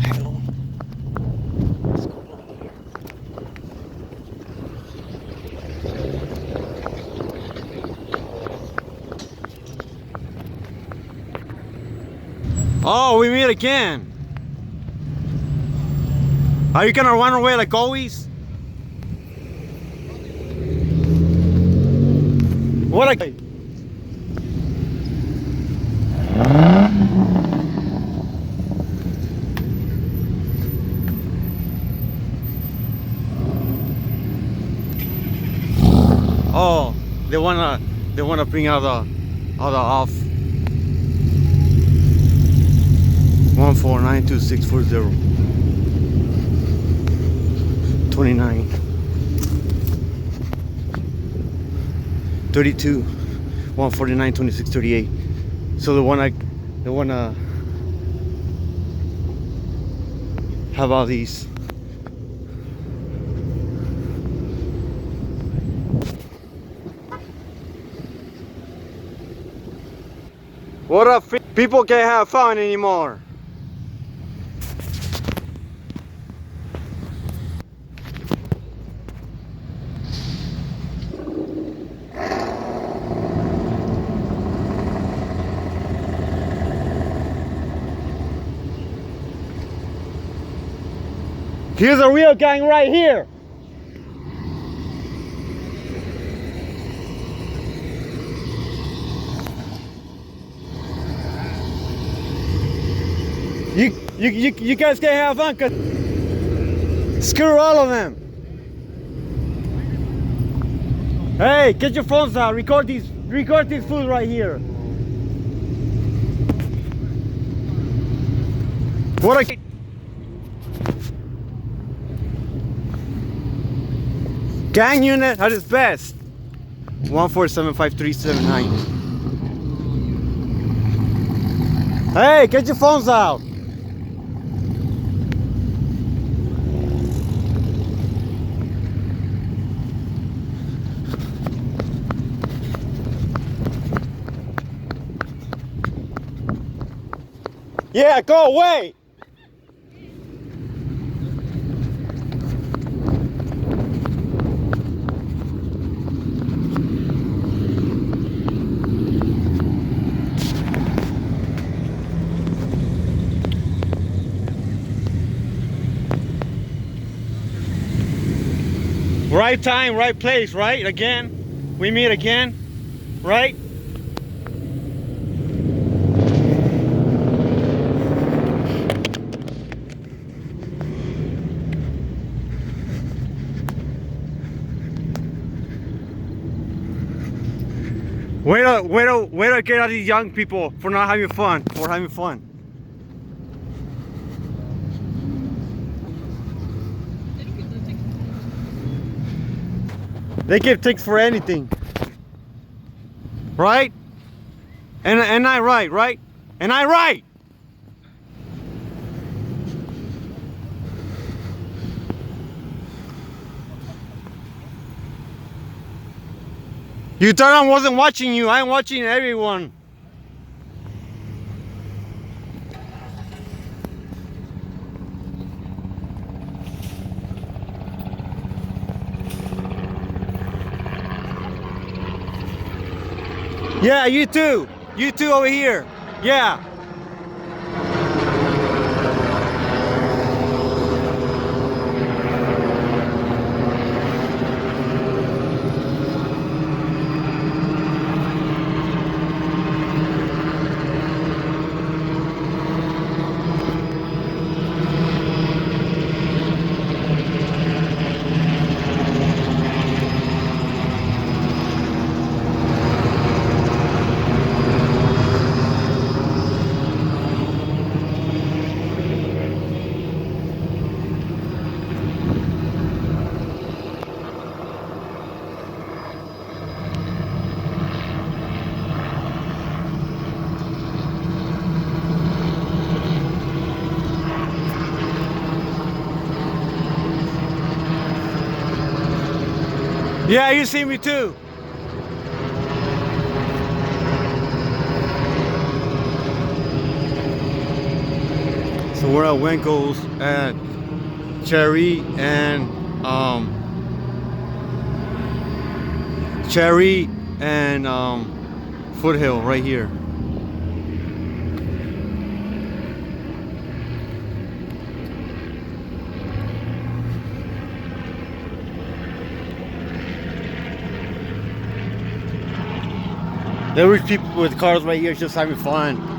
the hell? What's going on here? Oh, we meet again. Are you gonna run away like always? What a... Oh, they wanna bring out the off. 1492640 29 32 149 26 38. So they wanna have all these. What up? People can't have fun anymore. Here's a real gang right here. You guys can't have fun, cause screw all of them. Hey, get your phones out. Record these fools right here. What a gang unit at its best. 1475379. Hey, get your phones out. Yeah, go away. Right time, right place, right? Again, we meet again, right? Wait to get out these young people for not having fun, They give tickets for anything, right? And I right? And I right? You thought I wasn't watching you. I'm watching everyone. Yeah, you too. You too over here. Yeah. Yeah, you see me too. So we're at Winco's at Cherry and Foothill right here. There were people with cars right here just having fun.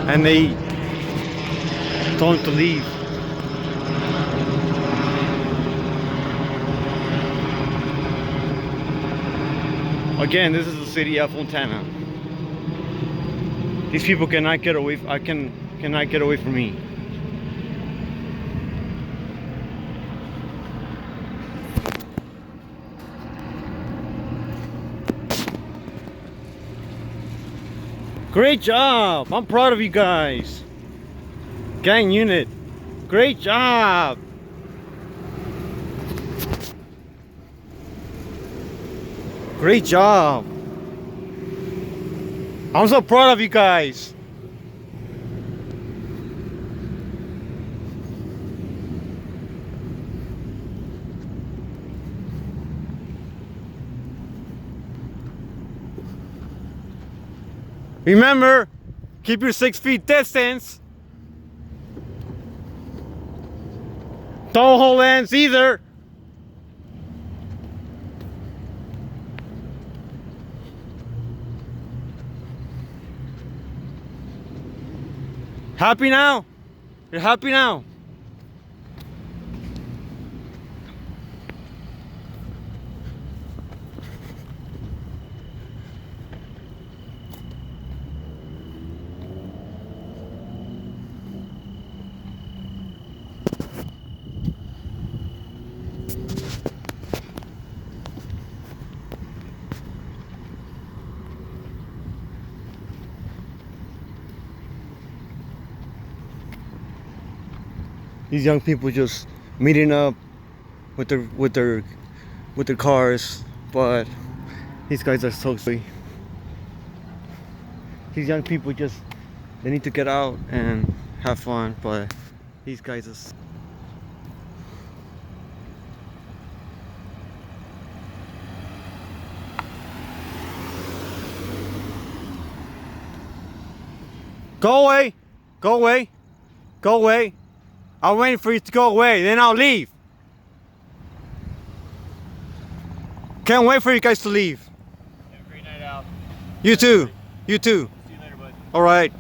And they told him to leave. Again, this is the city of Fontana. These people cannot get away. Cannot get away from me. Great job! I'm proud of you guys. Gang unit. Great job! Great job! I'm so proud of you guys. Remember, keep your 6 feet distance. Don't hold hands either. Happy now? You're happy now? These young people just meeting up with their cars, but these guys are so silly. These young people they need to get out and have fun, but these guys are. Go away! Go away! Go away! I'm waiting for you to go away, then I'll leave. Can't wait for you guys to leave. Have a great night out. You too. You too. See you later, bud. All right.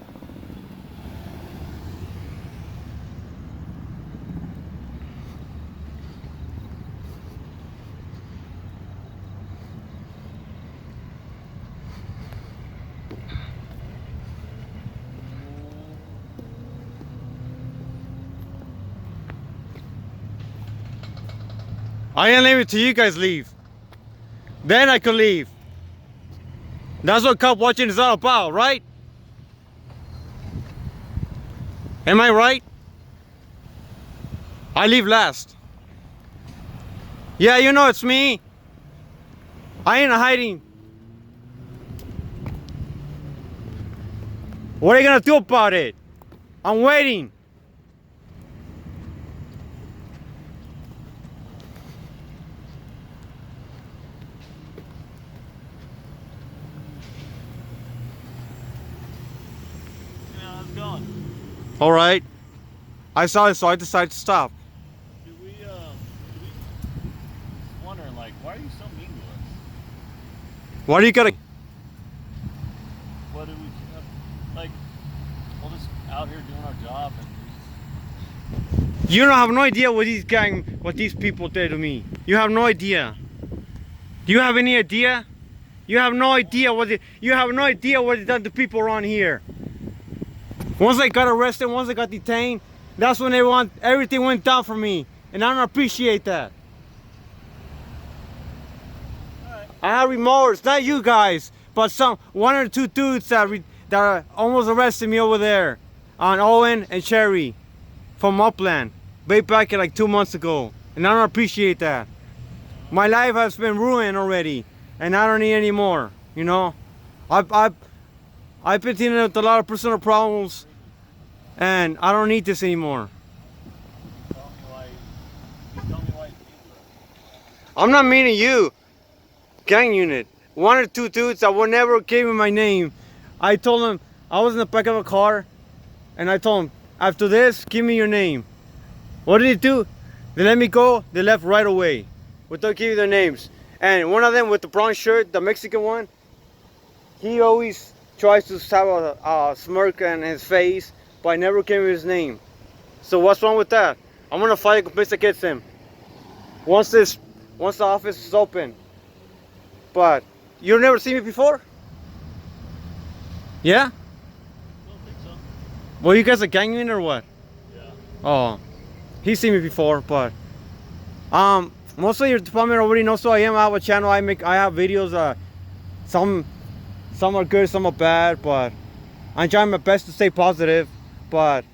I ain't leaving till you guys leave. Then I could leave. That's what cop watching is all about, right? Am I right? I leave last. Yeah, you know it's me. I ain't hiding. What are you gonna do about it? I'm waiting. All right. I saw it, so I decided to stop. Wondering, like, why are you so mean to us? Why do you gotta? What do we, like, we're just out here doing our job and You don't have no idea what these people did to me. You have no idea. Do you have any idea? You have no idea what they done to people around here. Once I got arrested, once I got detained, that's when everything went down for me. And I don't appreciate that. Alright. I have remorse, not you guys, but one or two dudes that almost arrested me over there on Owen and Cherry from Upland, way back like 2 months ago. And I don't appreciate that. My life has been ruined already, and I don't need any more, you know? I've been dealing with a lot of personal problems, and I don't need this anymore. Tell me why. Just tell me why you think that. I'm not meaning you, gang unit. One or two dudes that would never give me my name. I told them I was in the back of a car, and I told them, after this, give me your name. What did they do? They let me go. They left right away, without giving their names. And one of them with the brown shirt, the Mexican one, he always tries to have a smirk on his face, but I never gave him his name. So what's wrong with that? I'm gonna fight a complaint against him once the office is open. But you never seen me before? Yeah? Don't think so. Well, you guys are gang unit or what? Yeah. Oh, he's seen me before, but most of your department already knows who I am. I have a channel. I have videos. Some are good, some are bad, but I'm trying my best to stay positive. But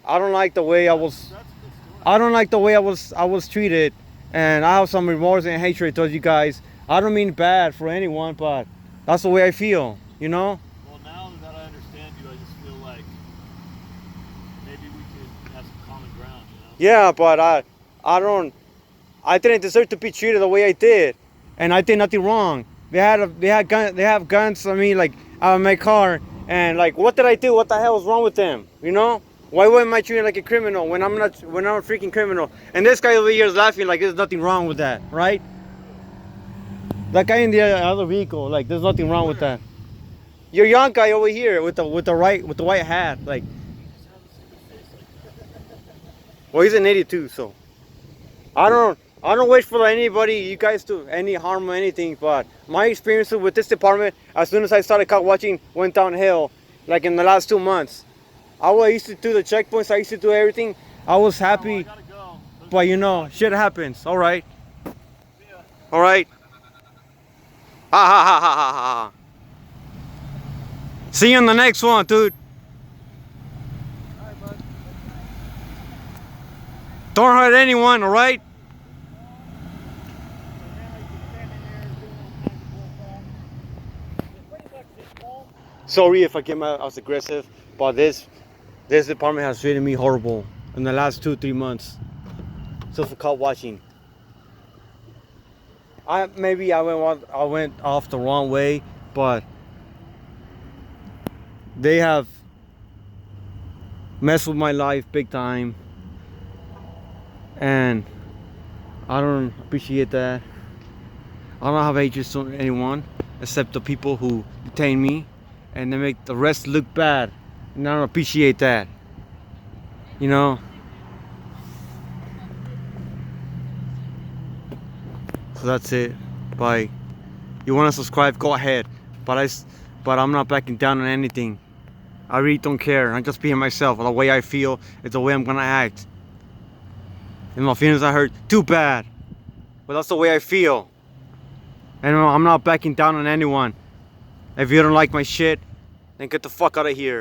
I don't like the way I was. That's a good story. I don't like the way I was treated, and I have some remorse and hatred towards you guys. I don't mean bad for anyone, but that's the way I feel. You know. Well, now that I understand you, I just feel like maybe we could have some common ground, you know? Yeah, but I didn't deserve to be treated the way I did, and I did nothing wrong. They have guns on me, like out of my car, and like, what did I do? What the hell was wrong with them? You know? Why wasn't I treated like a criminal when I'm not? When I'm a freaking criminal? And this guy over here is laughing like there's nothing wrong with that, right? That guy in the other vehicle, like there's nothing wrong with that. Your young guy over here with the white hat, like. Well, he's an idiot too, so I don't wish for anybody, you guys, to any harm or anything, but my experiences with this department, as soon as I started cop watching, went downhill, like in the last 2 months. I used to do the checkpoints, I used to do everything. I was happy, I gotta go. but you know, shit happens. All right. All right. Ha ha ha ha ha ha. See you in the next one, dude. Alright, bud. Don't hurt anyone, all right? Sorry if I was aggressive, but this department has treated me horrible in the last 2-3 months. So for cop watching, I went off the wrong way, but they have messed with my life big time, and I don't appreciate that. I don't have hatred to anyone except the people who detain me, and they make the rest look bad, and I don't appreciate that. You know. So that's it. Bye. You want to subscribe? Go ahead. But I'm not backing down on anything. I really don't care. I'm just being myself. The way I feel is the way I'm gonna act. And my feelings are hurt. Too bad. But that's the way I feel. And I'm not backing down on anyone. If you don't like my shit, then get the fuck out of here.